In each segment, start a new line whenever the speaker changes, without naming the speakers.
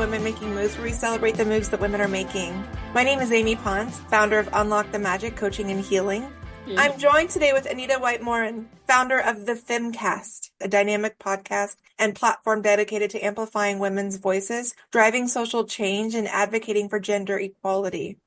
Women Making Moves, where we celebrate the moves that women are making. My name is Amy Pons, founder of Unlock the Magic Coaching and Healing. I'm joined today with Anita Moran, founder of the Femcast, a dynamic podcast and platform dedicated to amplifying women's voices, driving social change, and advocating for gender equality.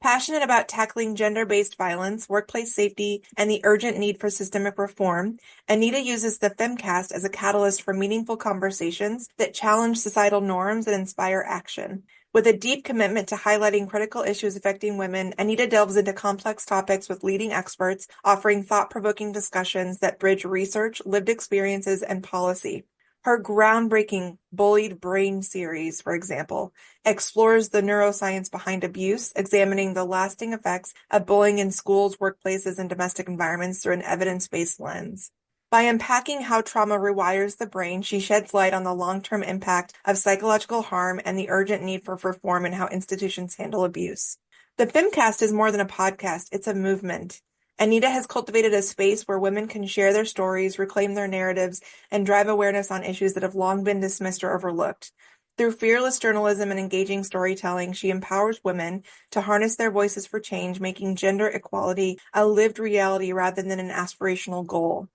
Passionate about tackling gender-based violence, workplace safety, and the urgent need for systemic reform, Anita uses the Femcast as a catalyst for meaningful conversations that challenge societal norms and inspire action. With a deep commitment to highlighting critical issues affecting women, Anita delves into complex topics with leading experts, offering thought-provoking discussions that bridge research, lived experiences, and policy. Her groundbreaking Bullied Brain series, for example, explores the neuroscience behind abuse, examining the lasting effects of bullying in schools, workplaces, and domestic environments through an evidence-based lens. By unpacking how trauma rewires the brain, she sheds light on the long-term impact of psychological harm and the urgent need for reform in how institutions handle abuse. The Femcast is more than a podcast, it's a movement. Anita has cultivated a space where women can share their stories, reclaim their narratives, and drive awareness on issues that have long been dismissed or overlooked. Through fearless journalism and engaging storytelling, she empowers women to harness their voices for change, making gender equality a lived reality rather than an aspirational goal.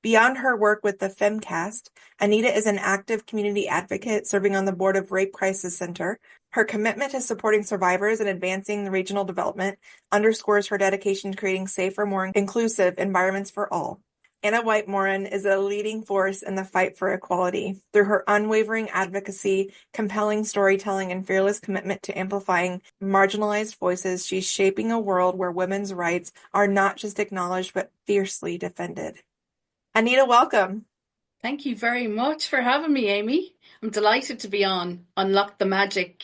Beyond her work with the Femcast, Anita is an active community advocate serving on the board of Rape Crisis Center. Her commitment to supporting survivors and advancing regional development underscores her dedication to creating safer, more inclusive environments for all. Anna Whyte Moran is a leading force in the fight for equality. Through her unwavering advocacy, compelling storytelling, and fearless commitment to amplifying marginalized voices, she's shaping a world where women's rights are not just acknowledged, but fiercely defended. Anita, welcome.
Thank you very much for having me, Amy. I'm delighted to be on Unlock the Magic.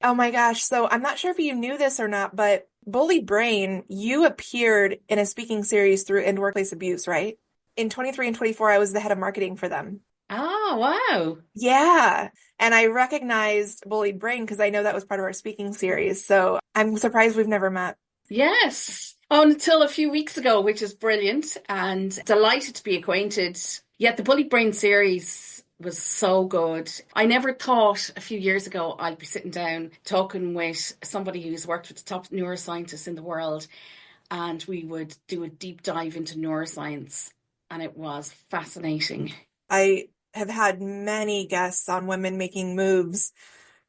Oh my gosh. So I'm not sure if you knew this or not, but Bullied Brain, you appeared in a speaking series through End Workplace Abuse, right? In 23 and 24, I was the head of marketing for them.
Oh, wow.
Yeah. And I recognized Bullied Brain because I know that was part of our speaking series. So I'm surprised we've never met.
Yes. Until a few weeks ago, which is brilliant, and delighted to be acquainted. Yet the Bullied Brain series was so good. I never thought a few years ago I'd be sitting down talking with somebody who's worked with the top neuroscientists in the world, and we would do a deep dive into neuroscience, and it was fascinating.
I have had many guests on Women Making Moves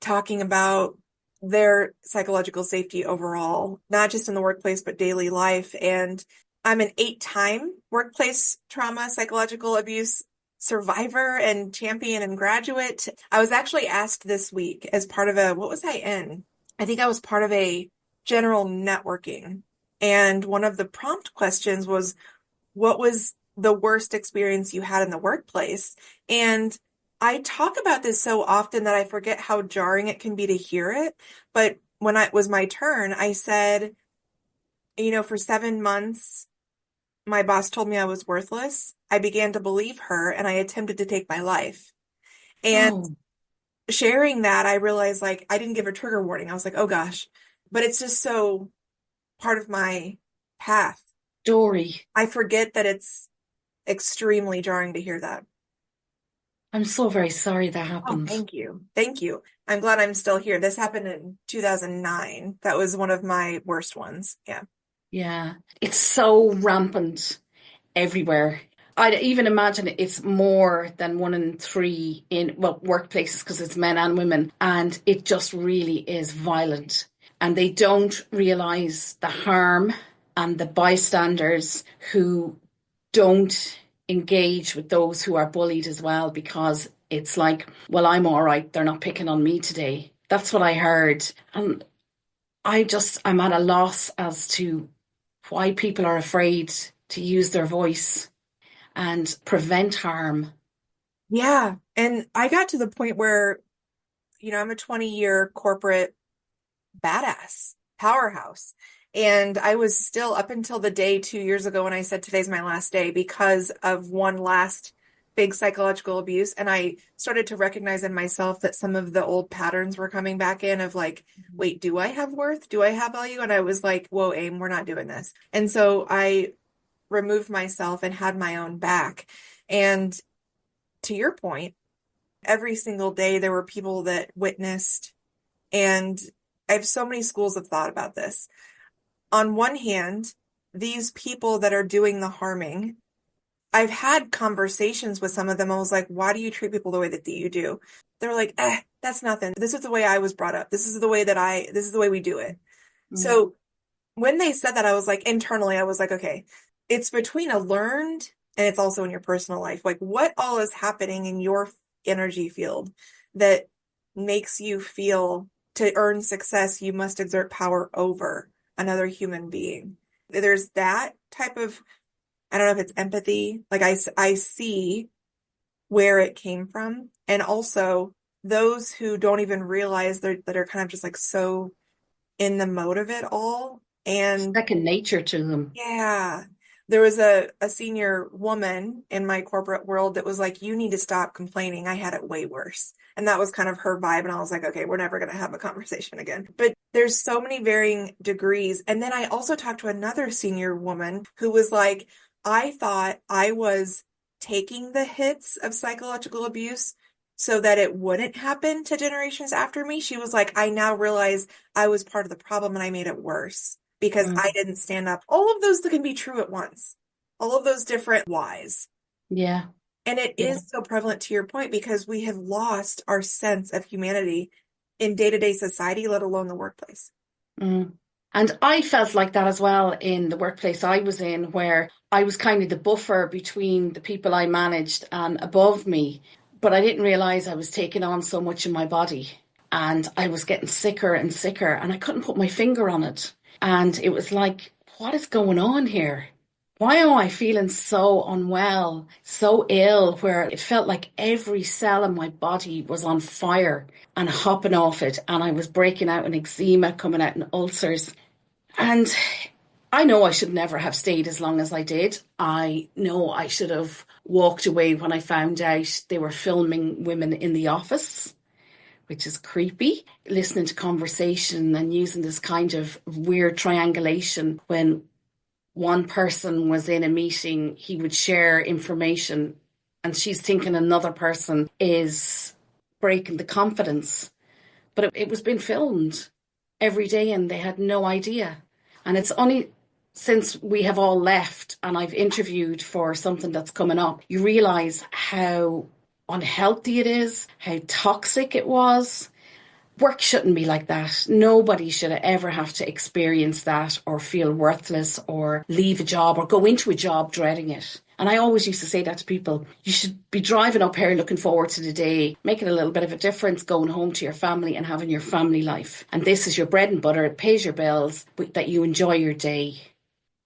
talking about their psychological safety overall, not just in the workplace, but daily life. And I'm an 8-time workplace trauma, psychological abuse survivor and champion and graduate. I was actually asked this week as part of what was I in? I think I was part of a general networking. And one of the prompt questions was, what was the worst experience you had in the workplace? And I talk about this so often that I forget how jarring it can be to hear it. But when it was my turn, I said, for 7 months, my boss told me I was worthless. I began to believe her and I attempted to take my life. And sharing that, I realized I didn't give a trigger warning. I was like, oh gosh, but it's just so part of my path.
Story.
I forget that it's extremely jarring to hear that.
I'm so very sorry that happened.
Oh, thank you. Thank you. I'm glad I'm still here. This happened in 2009. That was one of my worst ones. Yeah.
Yeah. It's so rampant everywhere. I'd even imagine it's more than 1 in 3 in workplaces because it's men and women. And it just really is violent. And they don't realize the harm and the bystanders who don't engage with those who are bullied as well, because it's like, well, I'm all right. They're not picking on me today. That's what I heard. And I'm at a loss as to why people are afraid to use their voice and prevent harm.
Yeah. And I got to the point where, I'm a 20-year corporate badass powerhouse. And I was still up until the day 2 years ago when I said today's my last day because of one last big psychological abuse. And I started to recognize in myself that some of the old patterns were coming back in of wait, do I have worth? Do I have value? And I was like, whoa, Aim, we're not doing this. And so I removed myself and had my own back. And to your point, Every single day there were people that witnessed, and I have so many schools of thought about this. On one hand, these people that are doing the harming, I've had conversations with some of them. I was like, why do you treat people the way that you do? They're like, that's nothing. This is the way I was brought up. This is the way we do it.
Mm.
So when they said that, I was like, internally, I was like, okay, it's between a learned and it's also in your personal life. Like, what all is happening in your energy field that makes you feel to earn success, you must exert power over another human being. There's that type of, I don't know if it's empathy. Like I see where it came from. And also those who don't even realize that are kind of just like so in the mode of it all. And
Second nature to them.
yeah, there was a senior woman in my corporate world that was like, you need to stop complaining. I had it way worse. And that was kind of her vibe. And I was like, okay, we're never going to have a conversation again. But there's so many varying degrees. And then I also talked to another senior woman who was like, I thought I was taking the hits of psychological abuse so that it wouldn't happen to generations after me. She was like, I now realize I was part of the problem and I made it worse because I didn't stand up. All of those that can be true at once. All of those different whys.
Yeah.
And it is so prevalent to your point because we have lost our sense of humanity in day-to-day society, let alone the workplace.
Mm. And I felt like that as well in the workplace I was in, where I was kind of the buffer between the people I managed and above me. But I didn't realize I was taking on so much in my body. And I was getting sicker and sicker, and I couldn't put my finger on it. And it was like, what is going on here? Why am I feeling so unwell, so ill, where it felt like every cell in my body was on fire and hopping off it, and I was breaking out in eczema, coming out in ulcers. And I know I should never have stayed as long as I did. I know I should have walked away when I found out they were filming women in the office, which is creepy. Listening to conversation and using this kind of weird triangulation when one person was in a meeting, he would share information and she's thinking another person is breaking the confidence. But it was being filmed every day and they had no idea. And it's only since we have all left and I've interviewed for something that's coming up, you realise how unhealthy it is, how toxic it was. Work shouldn't be like that. Nobody should ever have to experience that or feel worthless or leave a job or go into a job dreading it. And I always used to say that to people. You should be driving up here looking forward to the day, making a little bit of a difference, going home to your family and having your family life. And this is your bread and butter. It pays your bills, but that you enjoy your day.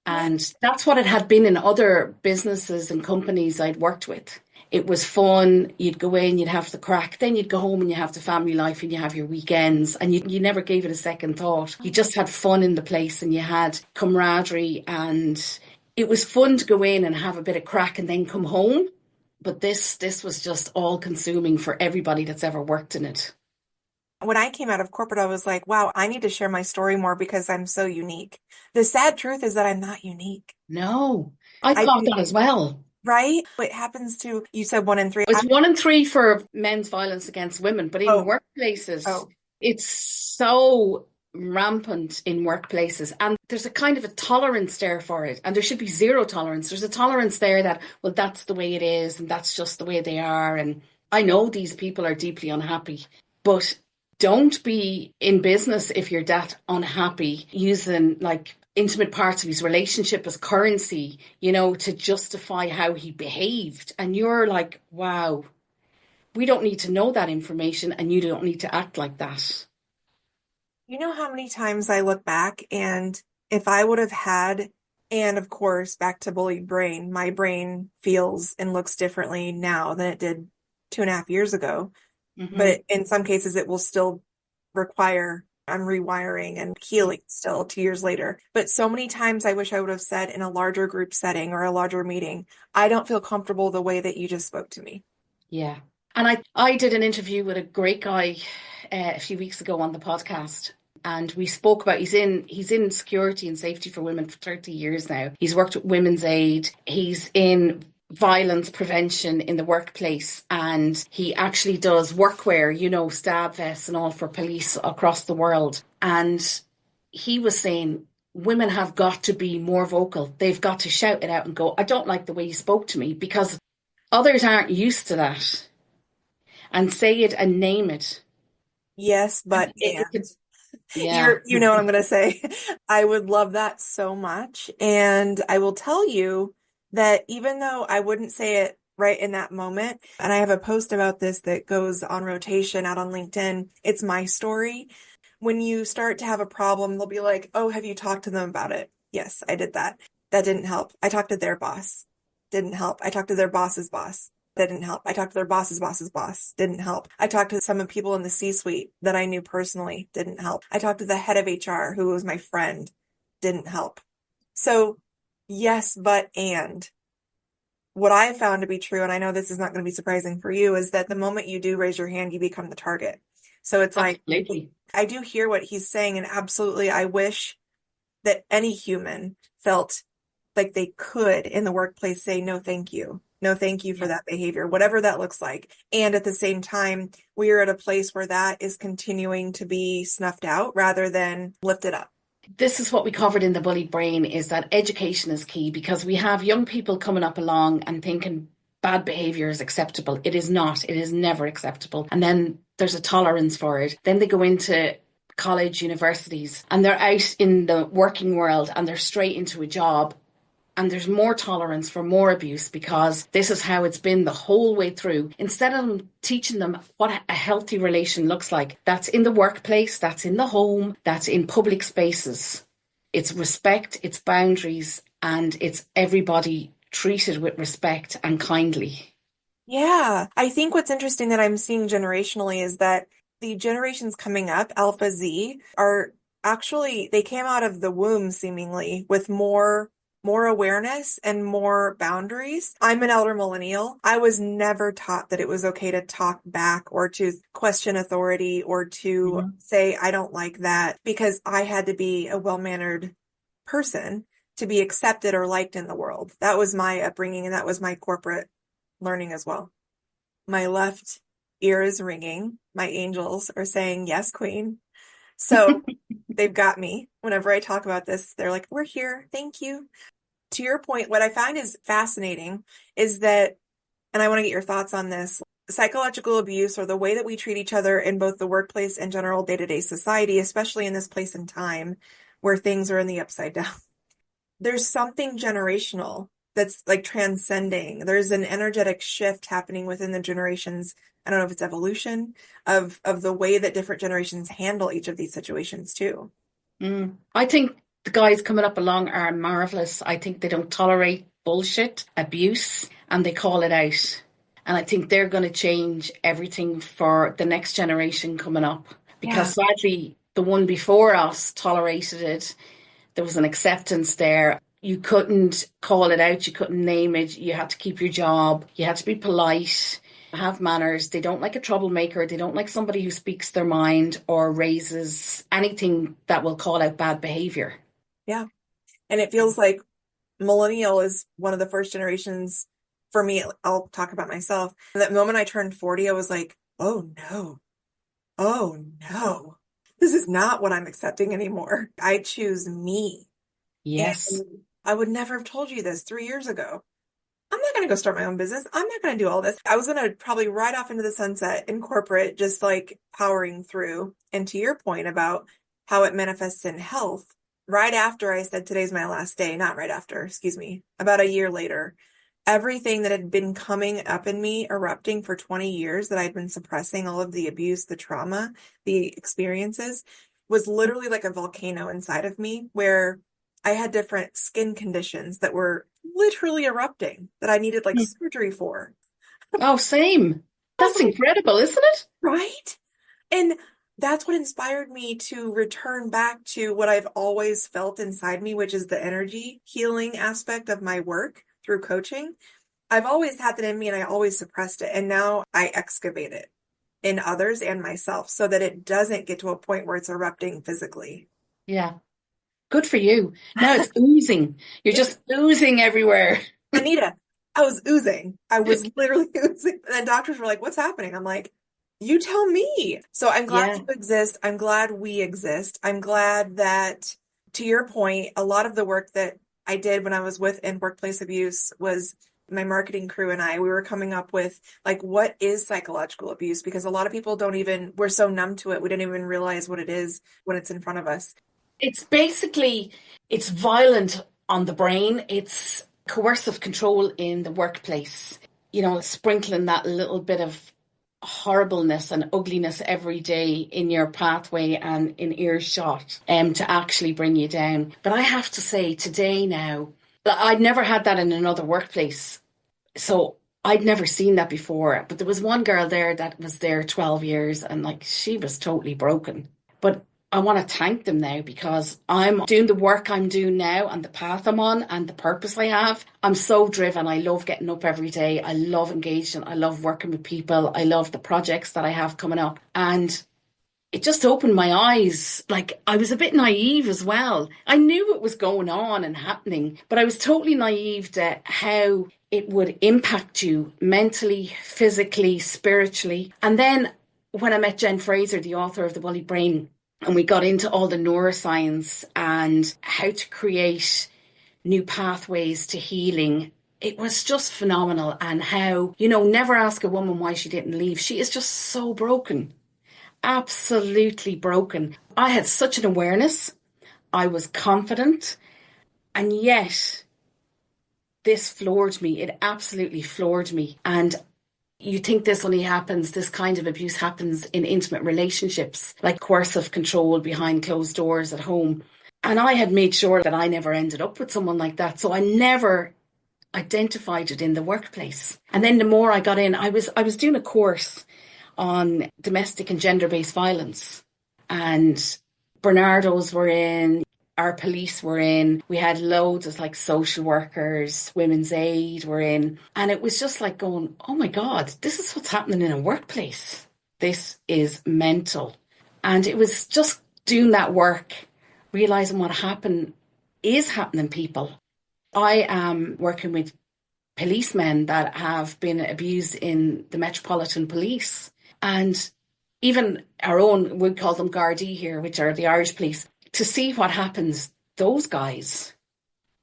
And that's what it had been in other businesses and companies I'd worked with. It was fun. You'd go in, you'd have the crack. Then you'd go home and you have the family life and you have your weekends. And you never gave it a second thought. You just had fun in the place and you had camaraderie. And it was fun to go in and have a bit of crack and then come home. But this was just all consuming for everybody that's ever worked in it.
When I came out of corporate, I was like, wow, I need to share my story more because I'm so unique. The sad truth is that I'm not unique.
No, I thought that as well.
Right? It happens to, you said 1 in 3.
It's 1 in 3 for men's violence against women, but in workplaces, it's so rampant in workplaces. And there's a kind of a tolerance there for it. And there should be zero tolerance. There's a tolerance there that, well, that's the way it is and that's just the way they are. And I know these people are deeply unhappy, but don't be in business if you're that unhappy using like intimate parts of his relationship as currency, to justify how he behaved. And you're like, wow, we don't need to know that information and you don't need to act like that.
You know how many times I look back and if I would have had, and of course, back to bullied brain, my brain feels and looks differently now than it did 2.5 years ago.
Mm-hmm.
But in some cases, it will still require I'm rewiring and healing still 2 years later. But so many times I wish I would have said in a larger group setting or a larger meeting, I don't feel comfortable the way that you just spoke to me.
Yeah. And I did an interview with a great guy a few weeks ago on the podcast. And we spoke about he's in security and safety for women for 30 years now. He's worked with Women's Aid. He's in violence prevention in the workplace, and he actually does workwear, stab vests and all for police across the world. And he was saying women have got to be more vocal. They've got to shout it out and go, I don't like the way you spoke to me, because others aren't used to that. And say it and name it.
Yes,
And
but
it could,
and
yeah.
you know what I'm going to say. I would love that so much. And I will tell you that even though I wouldn't say it right in that moment, and I have a post about this that goes on rotation out on LinkedIn, it's my story. When you start to have a problem, they'll be like, oh, have you talked to them about it? Yes, I did that. That didn't help. I talked to their boss. Didn't help. I talked to their boss's boss. That didn't help. I talked to their boss's boss's boss. Didn't help. I talked to some of the people in the C-suite that I knew personally. Didn't help. I talked to the head of HR who was my friend. Didn't help. So yes, but and what I have found to be true, and I know this is not going to be surprising for you, is that the moment you do raise your hand, you become the target. So it's like,
Absolutely.
I do hear what he's saying, and absolutely, I wish that any human felt like they could in the workplace say, no, thank you. No, thank you for
Yeah.
that behavior, whatever that looks like. And at the same time, we are at a place where that is continuing to be snuffed out rather than lifted up.
This is what we covered in the bullied brain, is that education is key, because we have young people coming up along and thinking bad behavior is acceptable. It is not. It is never acceptable. And then there's a tolerance for it. Then they go into college, universities, and they're out in the working world and they're straight into a job. And there's more tolerance for more abuse, because this is how it's been the whole way through. Instead of teaching them what a healthy relation looks like, that's in the workplace, that's in the home, that's in public spaces. It's respect, it's boundaries, and it's everybody treated with respect and kindly.
Yeah. I think what's interesting that I'm seeing generationally is that the generations coming up, Alpha Z, are actually, they came out of the womb seemingly with more awareness and more boundaries. I'm an elder millennial. I was never taught that it was okay to talk back or to question authority or to
Mhm.
say, I don't like that, because I had to be a well-mannered person to be accepted or liked in the world. That was my upbringing, and that was my corporate learning as well. My left ear is ringing. My angels are saying, yes, queen. So they've got me. Whenever I talk about this, they're like, we're here. Thank you. To your point, what I find is fascinating is that, and I want to get your thoughts on this, psychological abuse, or the way that we treat each other in both the workplace and general day-to-day society, especially in this place and time where things are in the upside down. There's something generational that's like transcending. There's an energetic shift happening within the generations. I don't know if it's evolution of the way that different generations handle each of these situations too.
I think the guys coming up along are marvelous. I think they don't tolerate bullshit, abuse, and they call it out. And I think they're going to change everything for the next generation coming up.
Yeah.
Because sadly, the one before us tolerated it. There was an acceptance there. You couldn't call it out, you couldn't name it. You had to keep your job. You had to be polite, have manners. They don't like a troublemaker. They don't like somebody who speaks their mind or raises anything that will call out bad behavior.
Yeah. And it feels like millennial is one of the first generations for me. I'll talk about myself. That moment I turned 40, I was like, oh no, oh no, this is not what I'm accepting anymore. I choose me. And
Yes.
I would never have told you this 3 years ago. I'm not going to go start my own business. I'm not going to do all this. I was going to probably ride off into the sunset in corporate, just like powering through. And to your point about how it manifests in health, right after I said today's my last day, not right after, excuse me, about a year later, everything that had been coming up in me, erupting for 20 years that I'd been suppressing, all of the abuse, the trauma, the experiences, was literally like a volcano inside of me where I had different skin conditions that were literally erupting that I needed like surgery for.
Oh, same.
I was
That's
like,
incredible, isn't it?
right? And that's what inspired me to return back to what I've always felt inside me, which is the energy healing aspect of my work through coaching. I've always had that in me and I always suppressed it. And now I excavate it in others and myself so that it doesn't get to a point where it's erupting physically.
Yeah. Good for you. Now it's oozing. You're
Yeah.
just oozing everywhere.
Anita, I was oozing. I was literally oozing. And then doctors were like, what's happening? I'm like, you tell me. So I'm glad
Yeah.
you exist. I'm glad we exist. I'm glad that, to your point, a lot of the work that I did when I was with in workplace abuse was my marketing crew and we were coming up with like, what is psychological abuse? Because a lot of people don't even, we're so numb to it. We don't even realize what it is when it's in front of us.
It's basically, it's violent on the brain. It's coercive control in the workplace. Sprinkling that little bit of horribleness and ugliness every day in your pathway and in earshot to actually bring you down. But I have to say today now, I'd never had that in another workplace. So I'd never seen that before. But there was one girl there that was there 12 years and like she was totally broken. But I want to thank them now because I'm doing the work I'm doing now and the path I'm on and the purpose I have. I'm so driven. I love getting up every day. I love engagement. I love working with people. I love the projects that I have coming up. And it just opened my eyes. Like I was a bit naive as well. I knew what was going on and happening, but I was totally naive to how it would impact you mentally, physically, spiritually. And then when I met Jen Fraser, the author of The Bully Brain, and we got into all the neuroscience and how to create new pathways to healing. It was just phenomenal. And how, never ask a woman why she didn't leave. She is just so broken, absolutely broken. I had such an awareness. I was confident. And yet, this floored me. It absolutely floored me. And you think this only happens, this kind of abuse happens in intimate relationships, like coercive control behind closed doors at home. And I had made sure that I never ended up with someone like that. So I never identified it in the workplace. And then the more I got in, I was doing a course on domestic and gender-based violence. And Bernardo's were in, our police were in, we had loads of like social workers, women's aid were in. And it was just like going, oh my God, this is what's happening in a workplace. This is mental. And it was just doing that work, realizing what happened is happening people. I am working with policemen that have been abused in the Metropolitan Police. And even our own, we call them Gardaí here, which are the Irish police, to see what happens, those guys,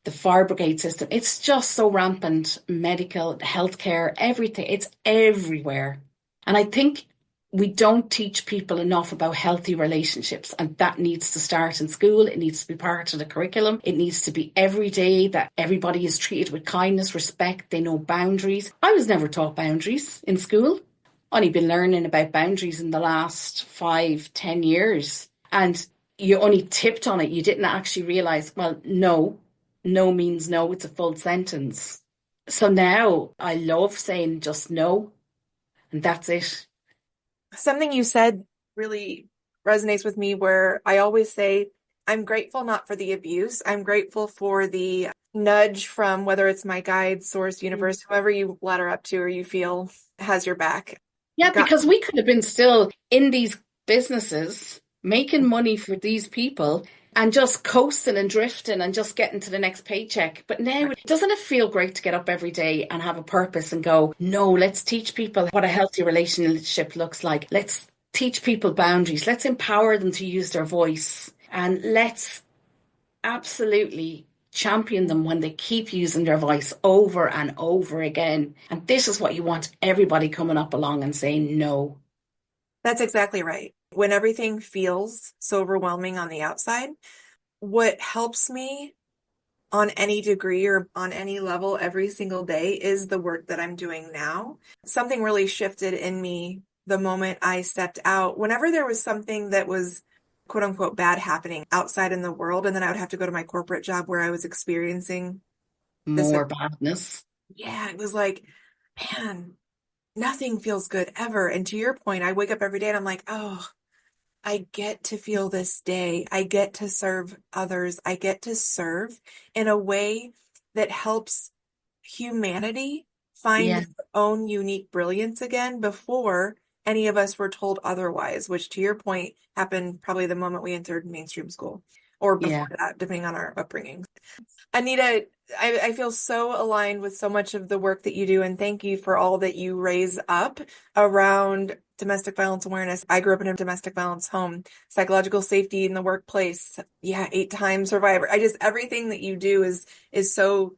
the fire brigade system, it's just so rampant, medical, healthcare, everything, it's everywhere. And I think we don't teach people enough about healthy relationships, and that needs to start in school. It needs to be part of the curriculum. It needs to be every day that everybody is treated with kindness, respect. They know boundaries. I was never taught boundaries in school. Only been learning about boundaries in the last 5, 10 years. And you only tipped on it. You didn't actually realize, well, no, no means no. It's a full sentence. So now I love saying just no, and that's it.
Something you said really resonates with me where I always say, I'm grateful not for the abuse. I'm grateful for the nudge from whether it's my guide, source, universe, whoever you ladder up to or you feel has your back.
Yeah,
God,
because we could have been still in these businesses making money for these people and just coasting and drifting and just getting to the next paycheck. But now, doesn't it feel great to get up every day and have a purpose and go, no, let's teach people what a healthy relationship looks like. Let's teach people boundaries. Let's empower them to use their voice. And let's absolutely champion them when they keep using their voice over and over again. And this is what you want everybody coming up along and saying no.
that's exactly right. When everything feels so overwhelming on the outside, what helps me on any degree or on any level every single day is the work that I'm doing now. Something really shifted in me the moment I stepped out. Whenever there was something that was quote unquote bad happening outside in the world, and then I would have to go to my corporate job where I was experiencing this.
More badness.
Yeah, it was like, man, nothing feels good ever. And to your point, I wake up every day and I'm like, oh, I get to feel this day. I get to serve others. I get to serve in a way that helps humanity find
Yeah.
their own unique brilliance again before any of us were told otherwise, which to your point happened probably the moment we entered mainstream school. or
Yeah.
before that, depending on our upbringing. Anita, I feel so aligned with so much of the work that you do, and thank you for all that you raise up around domestic violence awareness. I grew up in a domestic violence home, psychological safety in the workplace. Yeah, 8-time survivor. Everything that you do is so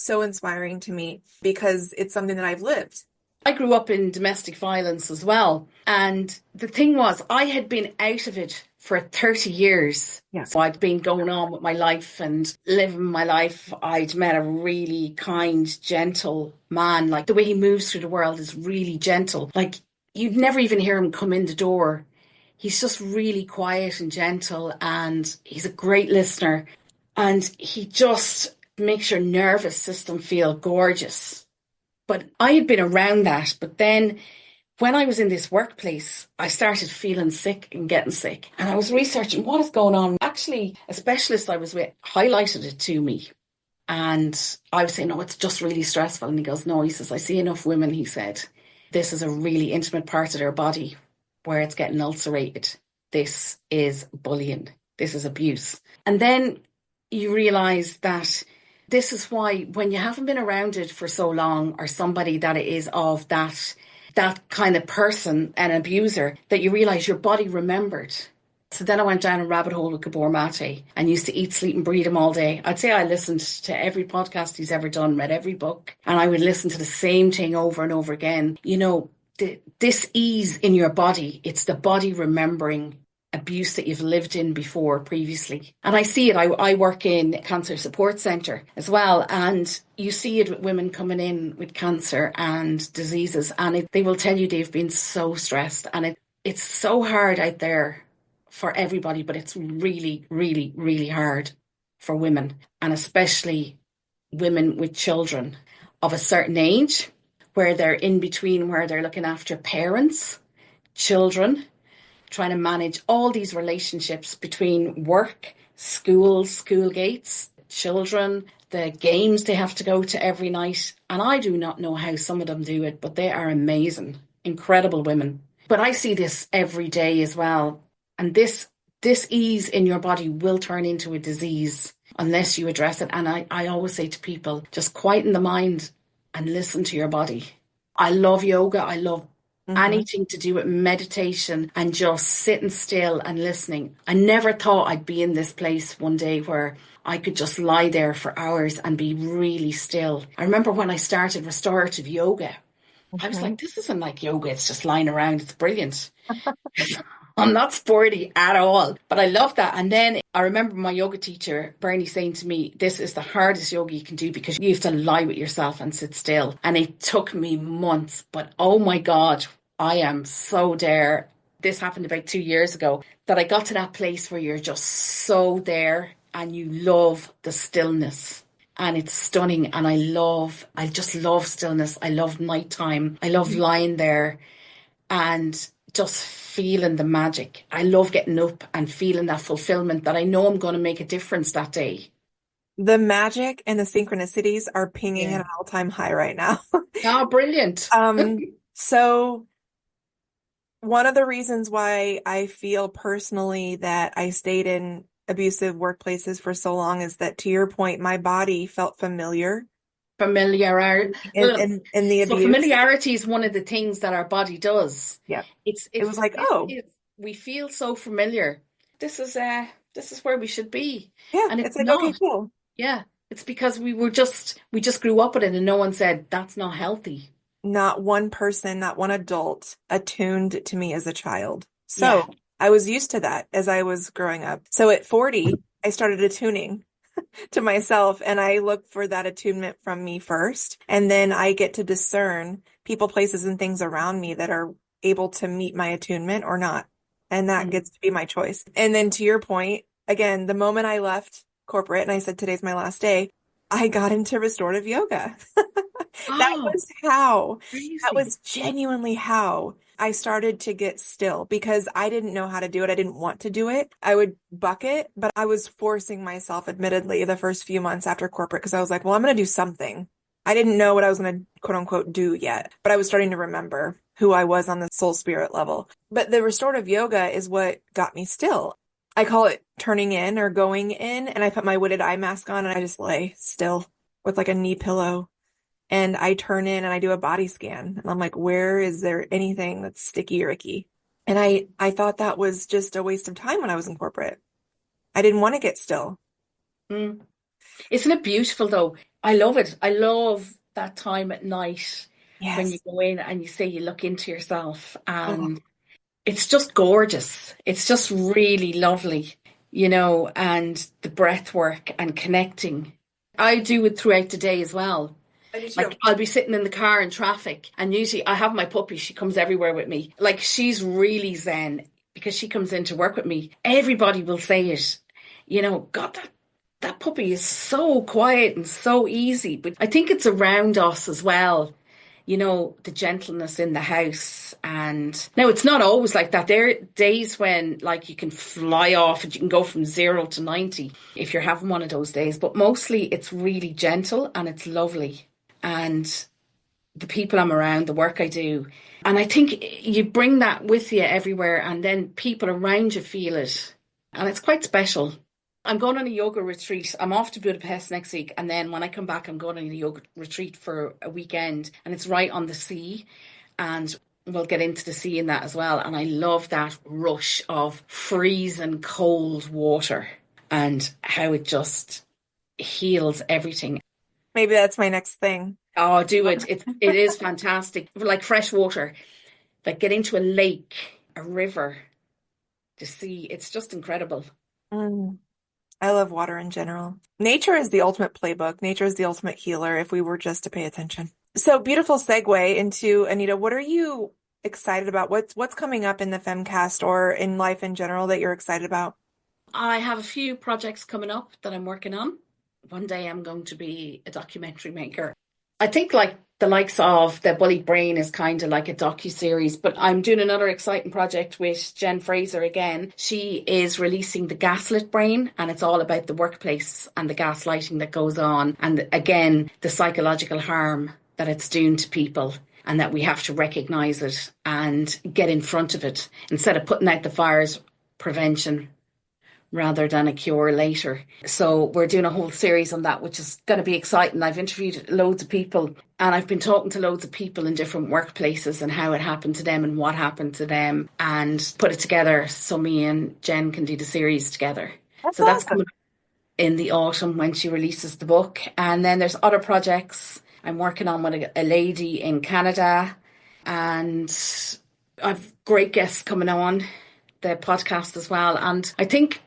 inspiring to me because it's something that I've lived.
I grew up in domestic violence as well. And the thing was, I had been out of it for 30 years.
Yeah.
So I'd been going on with my life and living my life. I'd met a really kind, gentle man. Like the way he moves through the world is really gentle. Like you'd never even hear him come in the door. He's just really quiet and gentle, and he's a great listener. And he just makes your nervous system feel gorgeous. But I had been around that. But then when I was in this workplace, I started feeling sick and getting sick. And I was researching what is going on. Actually, a specialist I was with highlighted it to me. And I was saying, no, it's just really stressful. And he goes, no, he says, I see enough women, he said. This is a really intimate part of their body where it's getting ulcerated. This is bullying. This is abuse. And then you realise that this is why when you haven't been around it for so long, or somebody that is of that kind of person, an abuser, that you realise your body remembered. So then I went down a rabbit hole with Gabor Mate and used to eat, sleep and breathe him all day. I'd say I listened to every podcast he's ever done, read every book, and I would listen to the same thing over and over again. You know, this ease in your body, it's the body remembering abuse that you've lived in before previously. And I see it. I work in a cancer support centre as well. And you see it with women coming in with cancer and diseases. And they will tell you they've been so stressed. And it's so hard out there for everybody, but it's really, really, really hard for women. And especially women with children of a certain age, where they're in between, where they're looking after parents, children, trying to manage all these relationships between work, school gates, children, the games they have to go to every night. And I do not know how some of them do it, but they are amazing, incredible women. But I see this every day as well. And this ease in your body will turn into a disease unless you address it. And I always say to people, just quieten the mind and listen to your body. I love yoga. I love anything to do with meditation and just sitting still and listening. I never thought I'd be in this place one day where I could just lie there for hours and be really still. I remember when I started restorative yoga, I was like, this isn't like yoga. It's just lying around. It's brilliant. I'm not sporty at all, but I love that. And then I remember my yoga teacher, Bernie, saying to me, this is the hardest yoga you can do because you have to lie with yourself and sit still. And it took me months, but oh my God, I am so there. This happened about 2 years ago, that I got to that place where you're just so there and you love the stillness. And it's stunning. And I just love stillness. I love nighttime. I love lying there and just feeling the magic. I love getting up and feeling that fulfillment that I know I'm going to make a difference that day.
The magic and the synchronicities are pinging at an all-time high right now.
Oh, brilliant.
So one of the reasons why I feel personally that I stayed in abusive workplaces for so long is that, to your point, my body felt familiar.
Familiarity.
In the abuse.
So familiarity is one of the things that our body does.
Yeah.
It was like, we feel so familiar. This is where we should be.
Yeah.
And
it's like, okay, cool.
Yeah. It's because we just grew up with it and no one said that's not healthy.
Not one person, not one adult attuned to me as a child. So I was used to that as I was growing up. So at 40, I started attuning to myself, and I look for that attunement from me first. And then I get to discern people, places, and things around me that are able to meet my attunement or not. And that gets to be my choice. And then to your point, again, the moment I left corporate and I said, today's my last day, I got into restorative yoga. That was how.
Crazy.
That was genuinely how I started to get still, because I didn't know how to do it. I didn't want to do it. I would bucket, but I was forcing myself, admittedly, the first few months after corporate, because I was like, well, I'm going to do something. I didn't know what I was going to quote unquote do yet, but I was starting to remember who I was on the soul spirit level. But the restorative yoga is what got me still. I call it turning in or going in, and I put my hooded eye mask on and I just lay still with like a knee pillow. And I turn in and I do a body scan. And I'm like, where is there anything that's sticky or icky? And I thought that was just a waste of time when I was in corporate. I didn't want to get still.
Mm. Isn't it beautiful though? I love it. I love that time at night when you
Yes.
go in and you say you look into yourself,
Oh,
and it's just gorgeous. It's just really lovely, and the breath work and connecting. I do it throughout the day as well.
I do too.
Like I'll be sitting in the car in traffic, and usually I have my puppy. She comes everywhere with me. Like she's really zen because she comes in to work with me. Everybody will say it. God, that puppy is so quiet and so easy. But I think it's around us as well. The gentleness in the house. And now it's not always like that. There are days when like you can fly off and you can go from 0 to 90 if you're having one of those days. But mostly it's really gentle and it's lovely. And the people I'm around, the work I do. And I think you bring that with you everywhere, and then people around you feel it. And it's quite special. I'm going on a yoga retreat. I'm off to Budapest next week. And then when I come back, I'm going on a yoga retreat for a weekend. And it's right on the sea. And we'll get into the sea in that as well. And I love that rush of freezing cold water and how it just heals everything.
Maybe that's my next thing.
Oh, do it. It is fantastic. Like fresh water, like get into a lake, a river, the sea. It's just incredible.
Mm, I love water in general. Nature is the ultimate playbook. Nature is the ultimate healer if we were just to pay attention. So beautiful segue into Anita. What are you excited about? What's coming up in the FemCast or in life in general that you're excited about?
I have a few projects coming up that I'm working on. One day I'm going to be a documentary maker. I think like the likes of The Bullied Brain is kind of like a docu-series, but I'm doing another exciting project with Jen Fraser again. She is releasing The Gaslit Brain, and it's all about the workplace and the gaslighting that goes on, and again, the psychological harm that it's doing to people, and that we have to recognize it and get in front of it instead of putting out the fires. Prevention rather than a cure later. So we're doing a whole series on that, which is going to be exciting. I've interviewed loads of people, and I've been talking to loads of people in different workplaces and how it happened to them and what happened to them, and put it together so me and Jen can do the series together.
That's
So that's
awesome.
coming up in the autumn when she releases the book. And then there's other projects I'm working on with a lady in Canada, and I've great guests coming on the podcast as well. And I think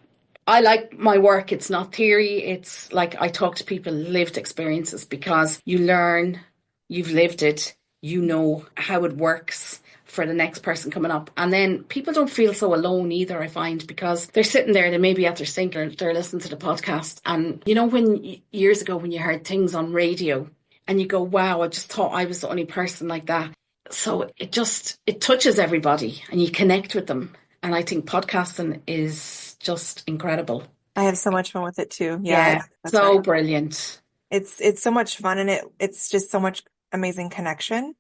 I like my work. It's not theory. It's like I talk to people lived experiences, because you learn, you've lived it, you know how it works for the next person coming up. And then people don't feel so alone either, I find, because they're sitting there, they may be at their sink or they're listening to the podcast. And when years ago when you heard things on radio and you go, wow, I just thought I was the only person like that. So it touches everybody and you connect with them. And I think podcasting is just incredible.
I have so much fun with it too. Yeah,
Yeah,
that's
so
right.
brilliant.
It's so much fun, and it's just so much amazing connection,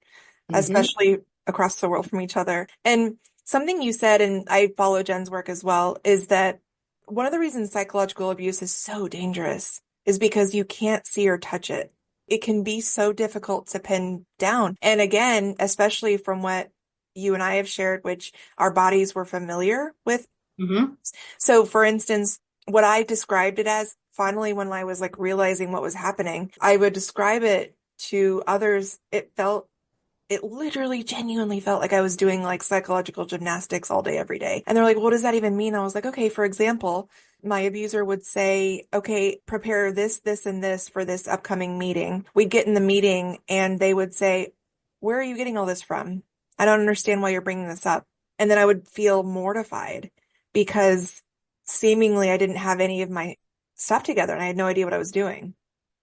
Hmm.
especially across the world from each other. And something you said, and I follow Jen's work as well, is that one of the reasons psychological abuse is so dangerous is because you can't see or touch it. It can be so difficult to pin down. And again, especially from what you and I have shared, which our bodies were familiar with.
Hmm.
So for instance, what I described it as finally when I was like realizing what was happening, I would describe it to others. It literally genuinely felt like I was doing like psychological gymnastics all day, every day. And they're like, what does that even mean? I was like, okay, for example, my abuser would say, okay, prepare this, this, and this for this upcoming meeting. We'd get in the meeting and they would say, where are you getting all this from? I don't understand why you're bringing this up. And then I would feel mortified because seemingly I didn't have any of my stuff together and I had no idea what I was doing.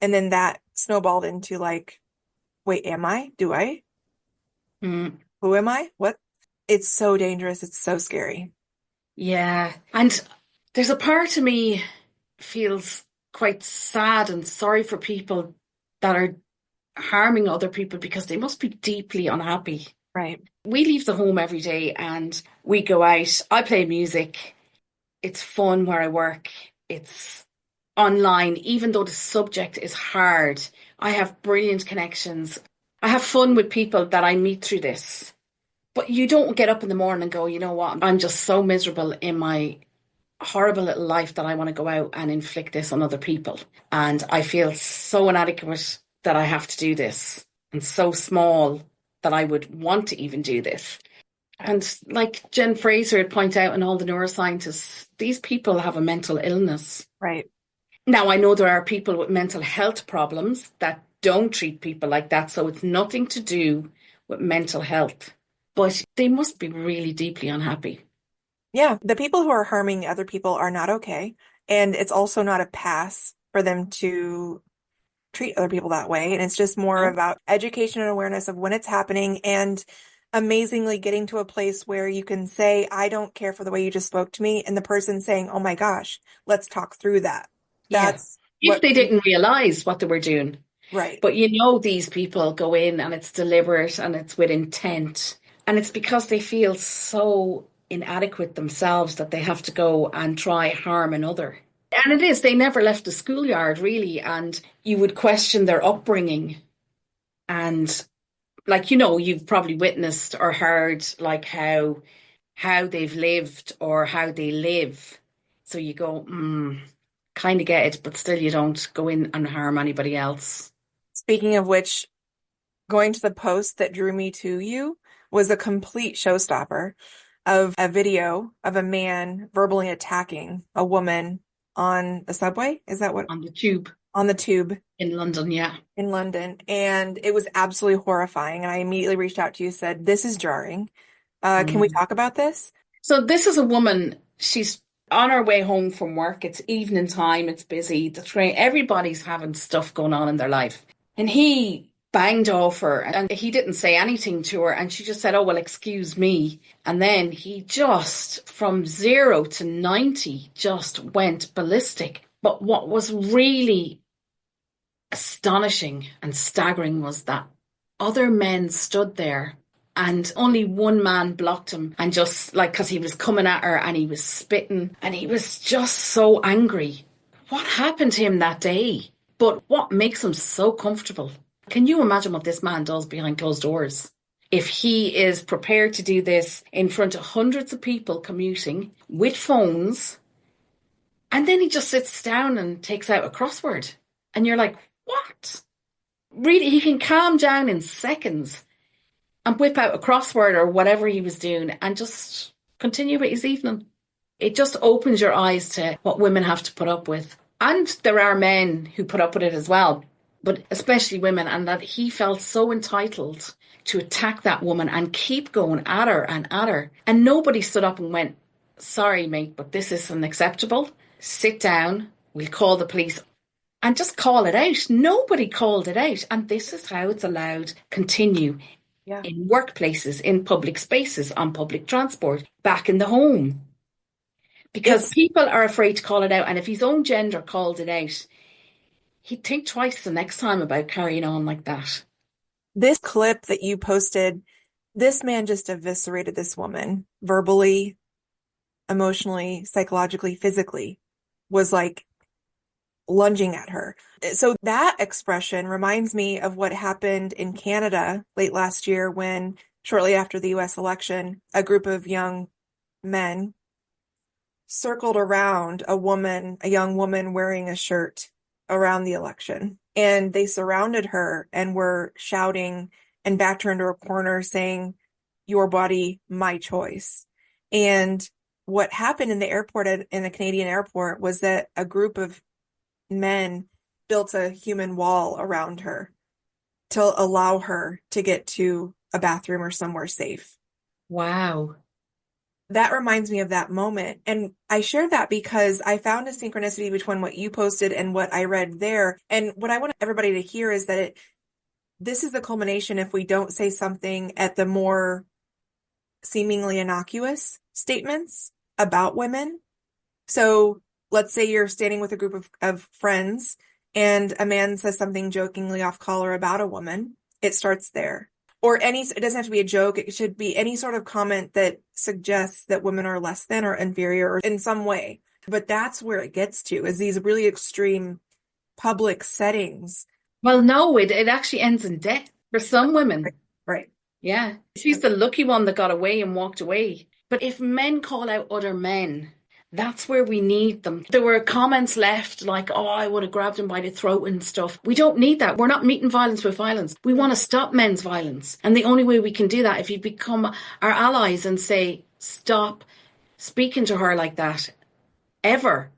And then that snowballed into like, wait, am I? Do I?
Mm.
Who am I? What? It's so dangerous. It's so scary.
Yeah. And there's a part of me feels quite sad and sorry for people that are harming other people, because they must be deeply unhappy.
Right.
We leave the home every day and we go out. I play music. It's fun where I work. It's online, even though the subject is hard. I have brilliant connections. I have fun with people that I meet through this. But you don't get up in the morning and go, you know what? I'm just so miserable in my horrible little life that I want to go out and inflict this on other people. And I feel so inadequate that I have to do this, and so small that I would want to even do this. And like Jen Fraser would point out, and all the neuroscientists, these people have a mental illness.
Right.
Now, I know there are people with mental health problems that don't treat people like that, so it's nothing to do with mental health. But they must be really deeply unhappy.
Yeah, the people who are harming other people are not okay. And it's also not a pass for them to treat other people that way. And it's just more
No?
about education and awareness of when it's happening and amazingly getting to a place where you can say, I don't care for the way you just spoke to me. And the person saying, oh my gosh, let's talk through that.
Yeah.
That's
If
what
they
we,
didn't realize what they were doing.
right.
But you know, these people go in and it's deliberate and it's with intent. And it's because they feel so inadequate themselves that they have to go and try harm another. And it is, they never left the schoolyard really. And you would question their upbringing. And like, you've probably witnessed or heard like how they've lived or how they live. So you go, kind of get it, but still you don't go in and harm anybody else.
Speaking of which, going to the post that drew me to you was a complete showstopper of a video of a man verbally attacking a woman on the subway. Is that what?
On the tube
On the tube
in London, yeah.
in London. And it was absolutely horrifying. And I immediately reached out to you, said, this is jarring. Can we
Mm.
talk about this?
So this is a woman, she's on her way home from work. It's evening time, it's busy, the train, everybody's having stuff going on in their life. And he banged off her and he didn't say anything to her. And she just said, oh, well, excuse me. And then he just, from 0 to 90, just went ballistic. But what was really astonishing and staggering was that other men stood there and only one man blocked him, and just like, because he was coming at her and he was spitting and he was just so angry. What happened to him that day? But what makes him so comfortable? Can you imagine what this man does behind closed doors? If he is prepared to do this in front of hundreds of people commuting with phones, and then he just sits down and takes out a crossword, and you're like, what? Really, he can calm down in seconds and whip out a crossword or whatever he was doing and just continue with his evening. It just opens your eyes to what women have to put up with. And there are men who put up with it as well, but especially women, and that he felt so entitled to attack that woman and keep going at her and at her. And nobody stood up and went, sorry, mate, but this isn't acceptable. Sit down, we'll call the police. And just call it out. Nobody called it out. And this is how it's allowed continue
Yeah.
in workplaces, in public spaces, on public transport, back in the home. Because
It's
people are afraid to call it out. And if his own gender called it out, he'd think twice the next time about carrying on like that.
this clip that you posted. This man just eviscerated this woman verbally, emotionally, psychologically, physically, was like lunging at her. So that expression reminds me of what happened in Canada late last year when, shortly after the US election, a group of young men circled around a young woman wearing a shirt around the election. And they surrounded her and were shouting and backed her into a corner saying, your body, my choice. And what happened in the airport, in the Canadian airport, was that a group of men built a human wall around her to allow her to get to a bathroom or somewhere safe.
Wow.
That reminds me of that moment. And I share that because I found a synchronicity between what you posted and what I read there. And what I want everybody to hear is that this is the culmination if we don't say something at the more seemingly innocuous statements about women. So let's say you're standing with a group of friends and a man says something jokingly off color about a woman. It starts there. or it doesn't have to be a joke. It should be any sort of comment that suggests that women are less than or inferior or in some way. But that's where it gets to, is these really extreme public settings.
Well, no, it actually ends in death for some
Right.
women.
Right.
Yeah. She's the lucky one that got away and walked away. But if men call out other men, that's where we need them. There were comments left like, oh, I would have grabbed him by the throat and stuff. We don't need that. We're not meeting violence with violence. We want to stop men's violence. And the only way we can do that if you become our allies and say, stop speaking to her like that ever.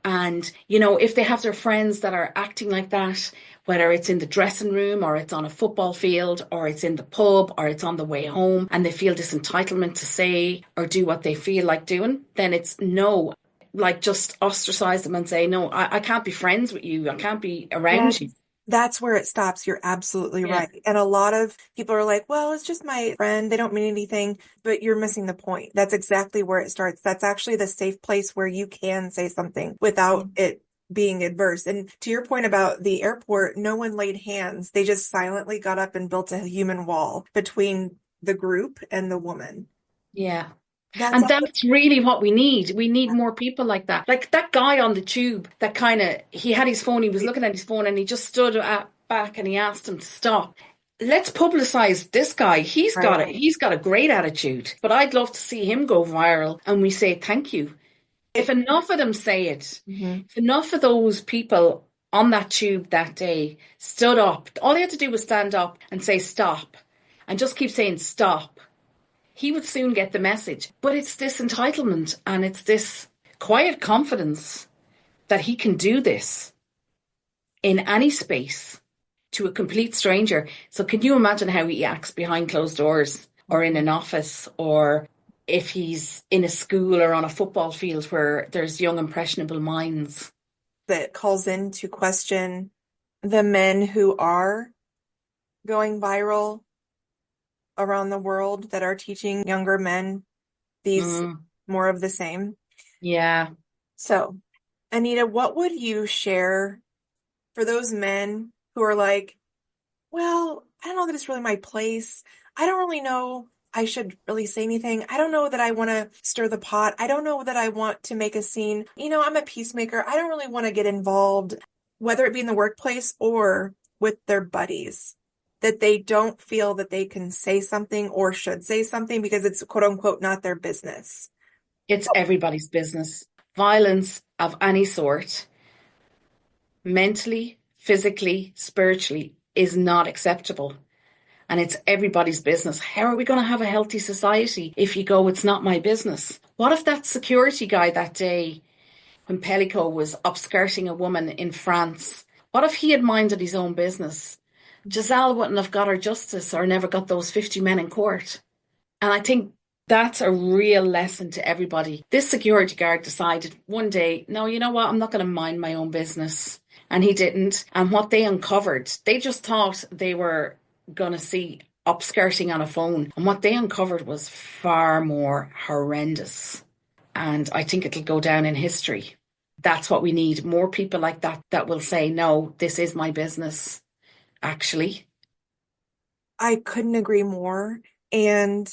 And, if they have their friends that are acting like that, whether it's in the dressing room or it's on a football field or it's in the pub or it's on the way home and they feel this entitlement to say or do what they feel like doing, then it's no. Like just ostracize them and say, no, I can't be friends with you. I can't be around you.
That's where it stops. You're absolutely
Yeah.
right. And a lot of people are like, well, it's just my friend. They don't mean anything, but you're missing the point. That's exactly where it starts. That's actually the safe place where you can say something without it being adverse. And to your point about the airport, no one laid hands. They just silently got up and built a human wall between the group and the woman.
Yeah.
That's
And that's really what we need. We need more people like that. Like that guy on the tube that he had his phone, he was looking at his phone and he just stood back and he asked him to stop. Let's publicize this guy.
right.
He's got a great attitude, but I'd love to see him go viral and we say thank you. If enough of them say it, if enough of those people on that tube that day stood up, all they had to do was stand up and say stop and just keep saying stop, he would soon get the message. But it's this entitlement and it's this quiet confidence that he can do this in any space to a complete stranger. So can you imagine how he acts behind closed doors or in an office, or if he's in a school or on a football field where there's young impressionable minds?
That calls into question the men who are going viral around the world that are teaching younger men these more of the same.
Yeah.
So, Anita, what would you share for those men who are like, well, I don't know that it's really my place. I don't really know I should really say anything. I don't know that I want to stir the pot. I don't know that I want to make a scene. I'm a peacemaker. I don't really want to get involved, whether it be in the workplace or with their buddies, that they don't feel that they can say something or should say something because it's quote unquote not their business.
It's everybody's business. Violence of any sort, mentally, physically, spiritually, is not acceptable. And it's everybody's business. How are we going to have a healthy society if you go, it's not my business? What if that security guy that day when Pellico was upskirting a woman in France, what if he had minded his own business? Giselle wouldn't have got her justice or never got those 50 men in court. And I think that's a real lesson to everybody. This security guard decided one day, no, you know what? I'm not going to mind my own business. And he didn't. And what they uncovered, they just thought they were going to see upskirting on a phone. And what they uncovered was far more horrendous. And I think it'll go down in history. That's what we need. More people like that that will say, no, this is my business, actually.
I couldn't agree more. And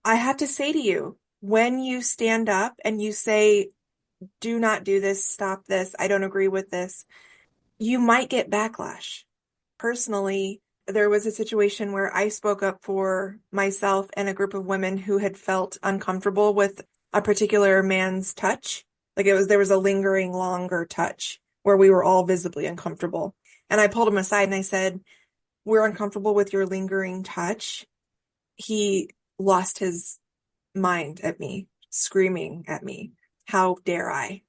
I have to say to you, when you stand up and you say, do not do this, stop this, I don't agree with this, you might get backlash. Personally, there was a situation where I spoke up for myself and a group of women who had felt uncomfortable with a particular man's touch. Like there was a lingering, longer touch where we were all visibly uncomfortable. And I pulled him aside and I said, we're uncomfortable with your lingering touch. He lost his mind at me, screaming at me. How dare I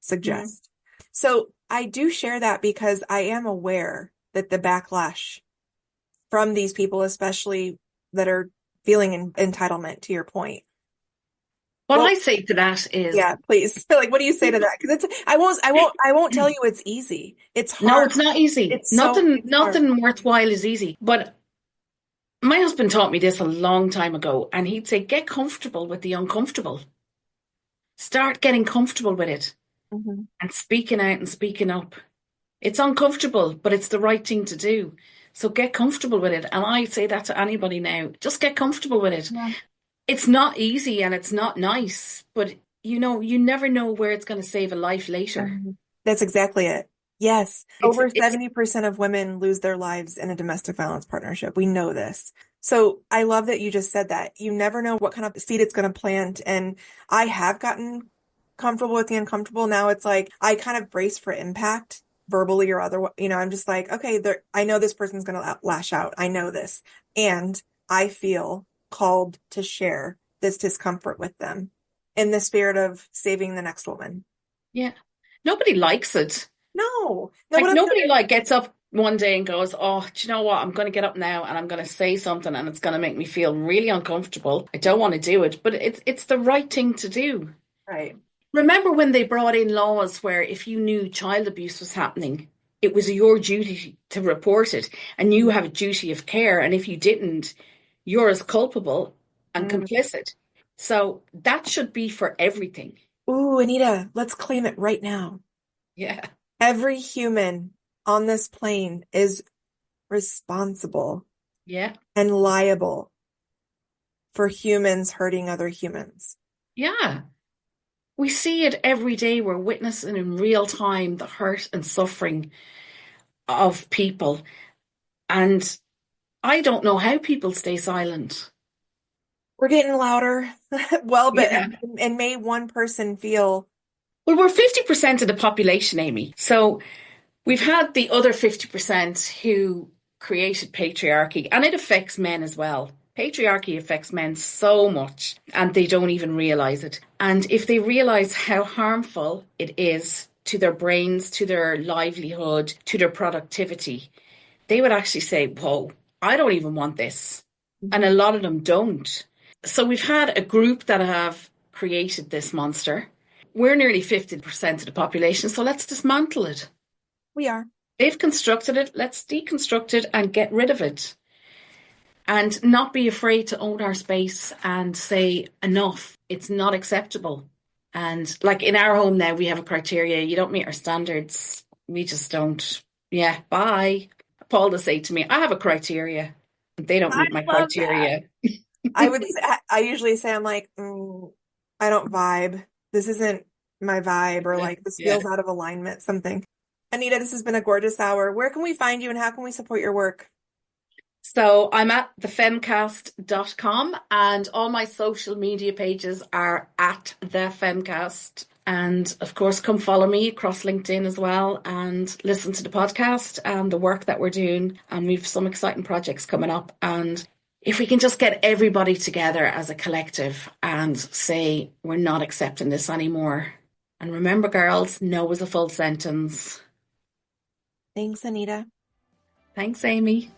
suggest? So I do share that because I am aware that the backlash from these people, especially that are feeling entitlement, to your point.
What I say to that is,
yeah, please. Like, what do you say to that? Because I won't tell you it's easy. It's hard.
No, it's not easy.
It's
Nothing worthwhile is easy. But my husband taught me this a long time ago, and he'd say, get comfortable with the uncomfortable. Start getting comfortable with it and speaking out and speaking up. It's uncomfortable, but it's the right thing to do. So get comfortable with it. And I say that to anybody now. Just get comfortable with it.
Yeah.
It's not easy and it's not nice, but you never know where it's going to save a life later.
That's exactly it. Yes. Over
It's
70% of women lose their lives in a domestic violence partnership. We know this. So I love that you just said that. You never know what kind of seed it's going to plant. And I have gotten comfortable with the uncomfortable. Now it's like I kind of brace for impact, verbally or other, I'm just like, okay, I know this person's going to lash out. I know this. And I feel called to share this discomfort with them in the spirit of saving the next woman.
Yeah. Nobody likes it.
No, no,
Like
what I'm
nobody like gets up one day and goes, "Oh, do you know what? I'm going to get up now and I'm going to say something and it's going to make me feel really uncomfortable. I don't want to do it, but it's the right thing to do."
right.
Remember when they brought in laws where if you knew child abuse was happening, it was your duty to report it and you have a duty of care, and if you didn't, you're as culpable and
Mm.
complicit. So that should be for everything.
Ooh, Anita, let's claim it right now.
Yeah.
Every human on this plane is responsible
Yeah.
and liable for humans hurting other humans.
Yeah. We see it every day. We're witnessing in real time the hurt and suffering of people. And I don't know how people stay silent.
We're getting louder. Well, but
Yeah.
and may one person feel,
Well, we're 50% of the population, Amy. So we've had the other 50% who created patriarchy, and it affects men as well. Patriarchy affects men so much, and they don't even realize it. And if they realize how harmful it is to their brains, to their livelihood, to their productivity, they would actually say, "Whoa, I don't even want this." And a lot of them don't. So we've had a group that have created this monster. We're nearly 50% of the population, so let's dismantle it.
we are.
They've constructed it, let's deconstruct it and get rid of it. And not be afraid to own our space and say, enough, it's not acceptable. And like in our home now, we have a criteria. You don't meet our standards. We just don't. Yeah, bye. Paul does say to me, I have a criteria. They don't
I
meet my
love that.
criteria.
I usually say, I'm like, I don't vibe. This isn't my vibe, or
Yeah,
like this
yeah.
feels out of alignment, something. Anita, this has been a gorgeous hour. Where can we find you and how can we support your work?
So I'm at thefemcast.com and all my social media pages are at thefemcast. And of course, come follow me across LinkedIn as well and listen to the podcast and the work that we're doing. And we've some exciting projects coming up. And if we can just get everybody together as a collective and say, we're not accepting this anymore. And remember, girls, no is a full sentence.
Thanks, Anita.
Thanks, Amy.